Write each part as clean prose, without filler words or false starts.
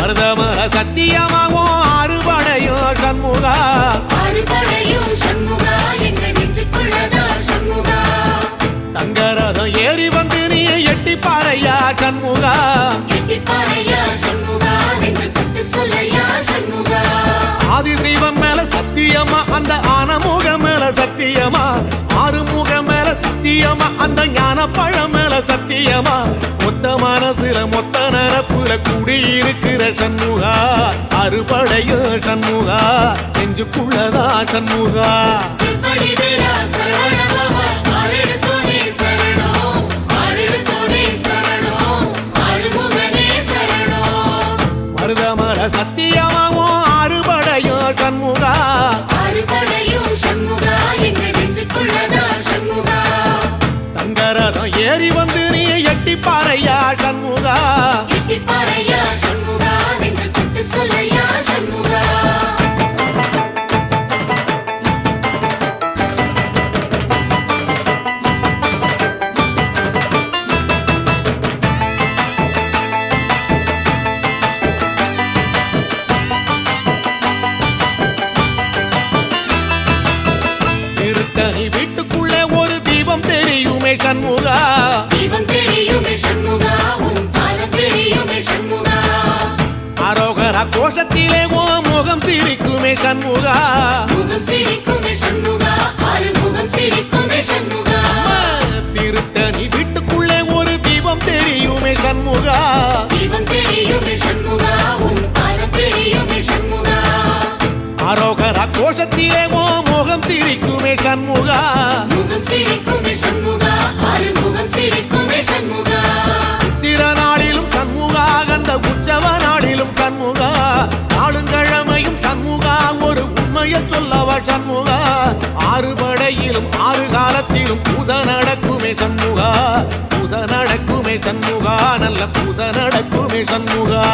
மருதமர சத்தியமாகும் அறுபடையோ சண்முகா தங்கரதம் ஏறி வந்து நீ எட்டி பாறையா சண்முகா ஆதிசைவம் மேல சத்தியமா அந்த ஆனமுகம் மேல சத்தியமா ஆறுமுகம் மேல சத்தியமா அந்த ஞான பழம் மேல சத்தியமா மொத்த மனசுல மொத்த நரப்புல குடியிருக்கிற சண்முகா அறுபடையோ சண்முகா நெஞ்சுக்குள்ளதா சண்முகா மருதமர சத்தியமாவும் அறுபடையோ சண்முகா தங்கரதம் ஏறி வந்து நீ எட்டி பாறையா சண்முகா வீட்டுக்குள்ளே ஒரு தீபம் தெரியுமே சண்முகா அரோகரா கோஷத்திலே ஓ முகம் சிரிக்குமே சண்முகா திருத்தணி வீட்டுக்குள்ளே ஒரு தீபம் தெரியுமே சண்முகா அரோகரா கோஷத்திலே ஓ முகம் சிரிக்குமே சண்முகா சித்திர நாளிலும் சண்முகா கந்த உற்சவ நாளிலும் சண்முகா நாளுங்கிழமையும் சண்முகா ஒரு உண்மையை சொல்லவா சண்முகா ஆறுபடையிலும் ஆறு காலத்திலும் பூச நடக்குமே சண்முகா பூச நடக்குமே சண்முகா நல்ல பூச நடக்குமே சண்முகா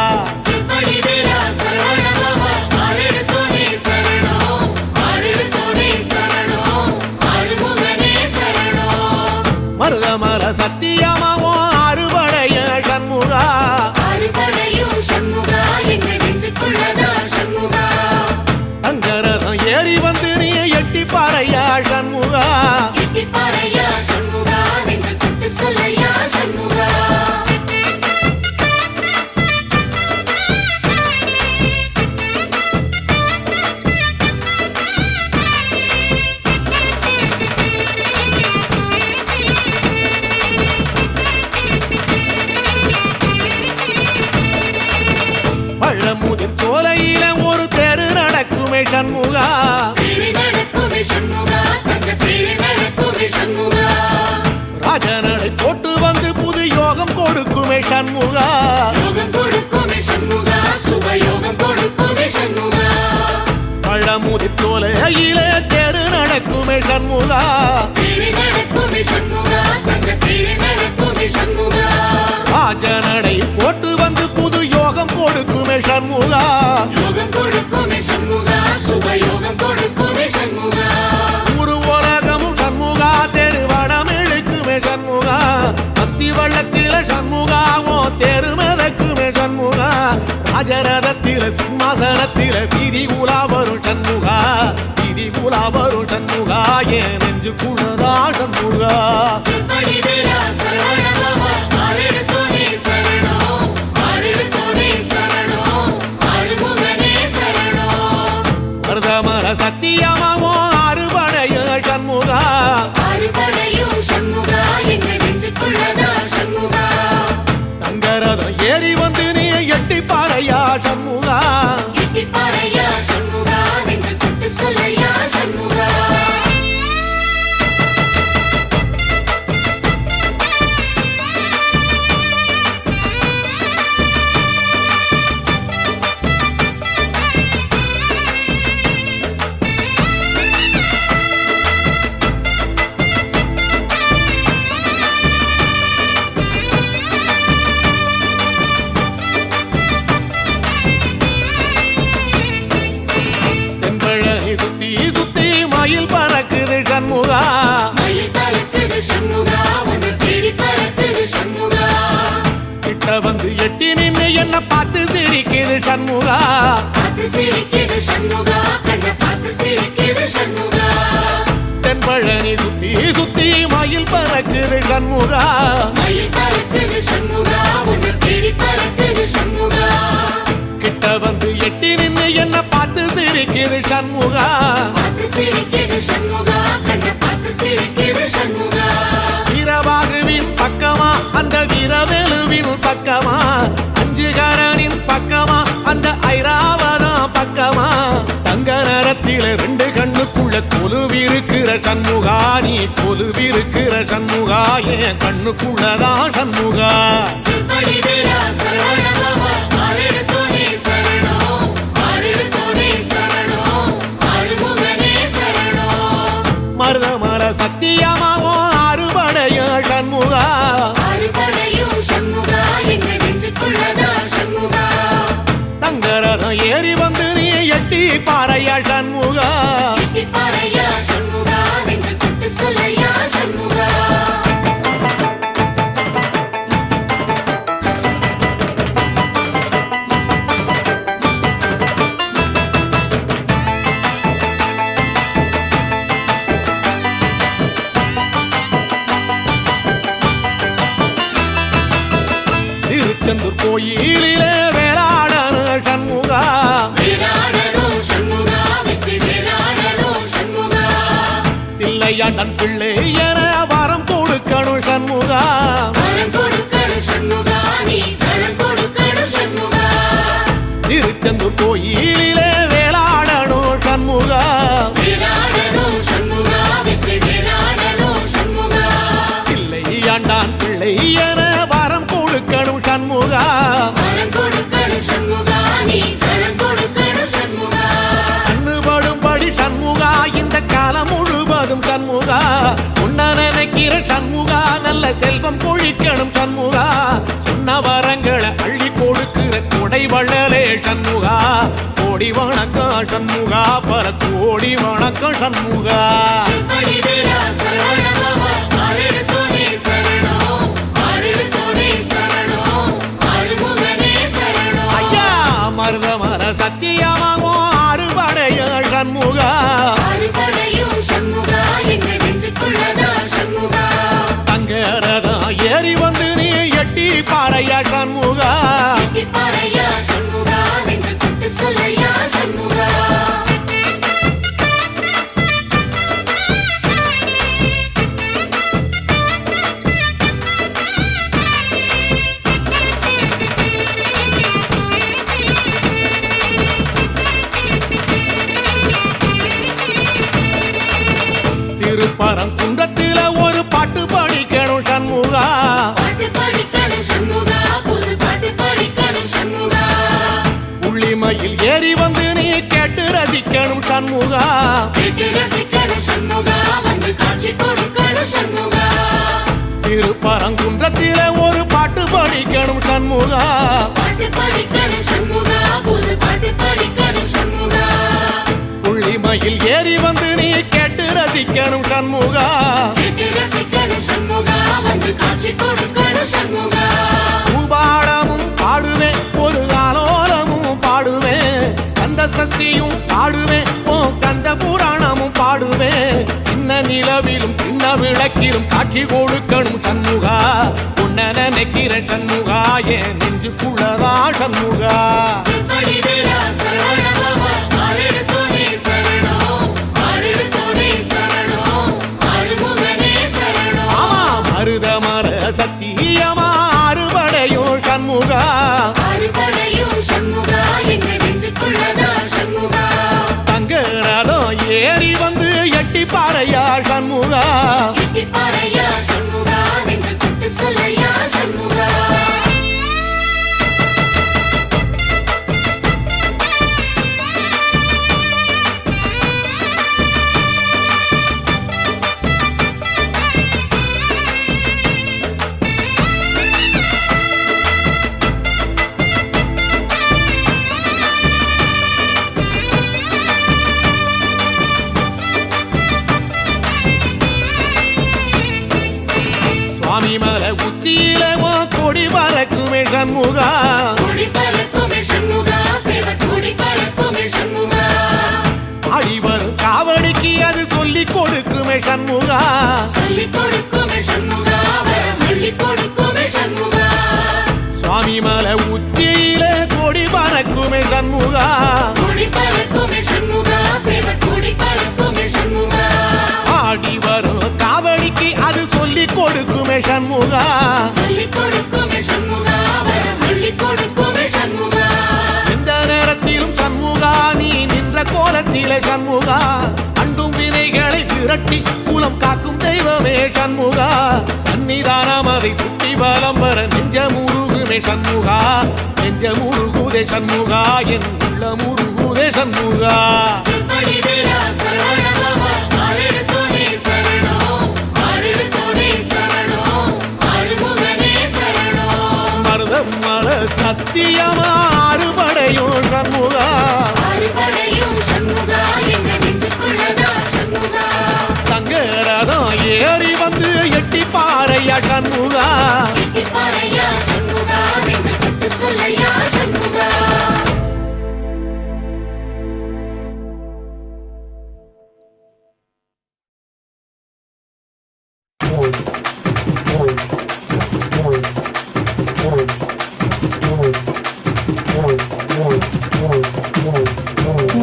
மருதமர சத்தியமாவோ அறுபடைய சண்முகா தங்கரதம் ஏறி வந்து நீ எட்டி பாறையா சண்முகா பழமுதிர் சோலையில ஒரு தெரு நடக்குமே சண்முகா ராஜனடை போட்டு வந்து புது யோகம் கொடுக்குமே சண்முகா பழமுதிர் சோலையில தெரு நடக்குமே சண்முகா ராஜனடை போட்டு வந்து புது யோகம் கொடுக்குமே சண்முகா ஒரு உலகமும் சண்முகா தெருவடம் இழுக்குமே சண்முகா பக்தி வள்ளத்தில சண்முகாவோ தெரு மிதக்குமே சண்முகா ராஜரதத்தில சிம்மாசனத்தில வீதி உலா வரும் சண்முகா வீதி உலா வரும் சண்முகா என் நெஞ்சு குளதா சண்முகா மருதமர சத்தியமாவோ அறுபடைய சண்முகா தங்கரதம் ஏறி வந்து நீ எட்டி பாறையா சண்முகா கிட்ட வந்து எட்டி நின்னு என்ன பார்த்து சிரிக்குது சண்முகா பார்த்து சிரிக்குது சண்முகா கண்ணை பார்த்து சிரிக்குது சண்முகா தென்பழனி சுத்தி சுத்தி மயில் பறக்குது சண்முகா மயில் பறக்குது சண்முகா உன்னை தேடி பறக்குது சண்முகா கிட்ட வந்து எட்டி நின்னு என்ன பார்த்து சிரிக்குது சண்முகா பார்த்து சிரிக்குது சண்முகா கண்ணை பார்த்து சிரிக்குது சண்முகா வீரபாகுவின் பக்கமா அந்த வீரவேலுவின் பக்கமா அஞ்சுகரனின் பக்கமா அந்த ஐராவதம் பக்கமா தங்க நேரத்தில ரெண்டு கண்ணுக்குள்ள கொலுவிருக்கிற சண்முகா நீ கொலுவிருக்கிற சண்முகா என் கண்ணுக்குள்ளதான் சண்முகா சிற்படி வேலா சரவண பவா ஆரெடுத்தோனே சரணம் ஆரெடுத்தோனே சரணம் ஆறுமுகனே சரணம் மருதமர சத்தியமாவோ அறுபடைய சண்முகா ஆறுபடையும் சண்முகா எங்க நெஞ்சுக்குள்ளதா சண்முகா தங்கரதம் ஏறி வந்து நீ எட்டி பாறையா சண்முகா எட்டி பாறையா சண்முகா நெஞ்சு தொட்டு சொல்லையா சண்முகா திருச்செந்தூர் கோயிலிலே வேளாடன சண்முகா வேலாடணும் சண்முகா வெற்றி வேலாடணும் சண்முகா தில்லையாண்டன் பிள்ளை என வரம் கொடுக்கணும் சண்முகா வரம் கொடுக்கணும் சண்முகா நீ வரம் கொடுக்கணும் சண்முகா திருச்செந்தூர் கோயிலிலே வேளாடணும் சண்முகா வேலாடணும் சண்முகா வெற்றி வேலாடணும் சண்முகா தில்லையாண்டான் பிள்ளை என வரம் கொடுக்கணும் சண்முகா வரம் கொடுக்கணும் சண்முகா நீ வரம் கொடுக்கணும் சண்முகா கண்ணுபடும்படி சண்முகா இந்த காலம் முழுவதும் சண்முகா உன்ன நினைக்கிற சண்முகா நல்ல செல்வம் கொழிக்கணும் சண்முகா சொன்ன வரங்களை அள்ளி கொடுக்கிற கொடை வள்ளலே சண்முகா கோடி வணக்கம் சண்முகா பல கோடி வணக்கம் சண்முகா சிற்படி வேலா சரவண பவா ஆரெடுத்தோனே சரணம் ஆரெடுத்தோனே சரணம் ஆறுமுகனே சரணம் ஐயா மருதமர சத்தியமாவோ அறுபடைய சண்முகா ஆறுபடையும் சண்முகா எங்க நெஞ்சுக்குள்ளதா சண்முகா தங்கரதம் ஏறி வந்து நீ எட்டி பாறையா சண்முகா எட்டி பாறையா சண்முகா நெஞ்சு தொட்டு சொல்லையா சண்முகா திருப்பரங்குன்றத்தில ஒரு பாட்டு படிக்கணும் சண்முகா பாட்டு படிக்கணும் சண்முகா புது பாட்டு படிக்கணும் சண்முகா உள்ளிமையில் ஏறி வந்து நீ கேட்டு ரசிக்கணும் சண்முகா கேட்டு ரசிக்கணும் சண்முகா வந்து காட்சி கொடுக்கணும் சண்முகா திருப்பரங்குன்றத்தில ஒரு பாட்டு படிக்கணும் சண்முகா பாட்டு படிக்கணும் சண்முகா புது பாட்டு படிக்கணும் சண்முகா உள்ளிமையில் ஏறி வந்து நீ கேட்டு ரசிக்கணும் சண்முகா கேட்டு ரசிக்கணும் சண்முகா வந்து காட்சி கொடுக்கணும் சண்முகா பூபாடமும் பாடுவேன் ஒரு ஆலோலமும் பாடுவேன் கந்த சஷ்டியும் பாடுவேன் ஓ கந்த புராணமும் பாடுவேன் சின்ன நிலவிலும் சின்ன விளக்கிலும் காட்சி கொடுக்கணும் சண்முகா உன்ன நினைக்கிற சண்முகா என் நெஞ்சுக்குள்ளதா சண்முகா சிற்படி வேலா சரவண பவா ஆரெடுத்தோனே சரணம் ஆரெடுத்தோனே சரணம் ஆறுமுகனே சரணம் ஆமா மருதமர சத்தியமா அறுபடையோ சண்முகா ஆறுபடையும் சண்முகா எங்க நெஞ்சுக்குள்ளதா சண்முகா தங்கரதம் ஏறி வந்து எட்டி பாறையா சண்முகா எட்டி பாறையா சண்முகா நெஞ்சு தொட்டு சொல்லையா சண்முகா சுவாமி மலை உச்சியில கொடி பறக்குமே சண்முகா கொடி பறக்குமே சண்முகா கோயில சண்முகா அண்டும் வினைகளை விரட்டி குலம் காக்கும் தெய்வமே சண்முகா சன்னிதானம் அதை சுற்றி பலம் வர நெஞ்சமுருகுமே சண்முகா நெஞ்சமுருகுதே சண்முகா என் உள்ள முருகுதே சண்முகா செம்படி வேலா சரவண பவா ஆரெடுத்தோனே சரணம் ஆரெடுத்தோனே சரணம் ஆறுமுகனே சரணம் மருதம் மல சத்தியமா அறுபடையும் சண்முகா ஆறுபடையும் சண்முகா என்ற நெஞ்சுக்குள்ளதா சண்முகா தங்கரதம் ஏறி வந்து எட்டி பாறையா சண்முகா பாறையா சண்முகா என்று சட்டு சொல்லையா சண்முகா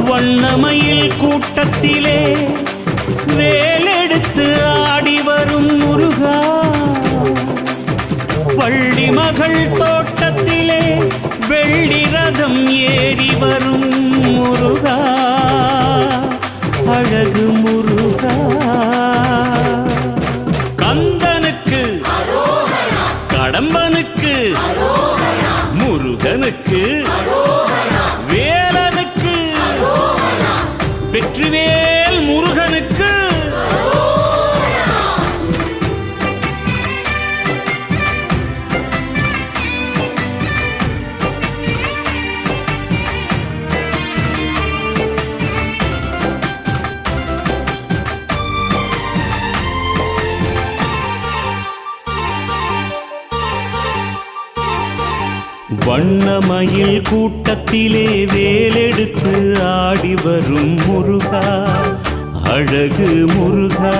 வண்ணமயில் கூட்டத்திலே வேலெடுத்து ஆடி வரும் முருகா பள்ளி மகள் தோட்டத்திலே வெள்ளி ரதம் ஏறி வரும் முருகா அழகு முருகா கந்தனுக்கு கடம்பனுக்கு முருகனுக்கு வேலனுக்கு வெற்றிவேல் முருகனுக்கு வண்ணமயில் கூட்டத்திலே வேலெடுத்து ஆடி வரும் முருகா அழகு முருகா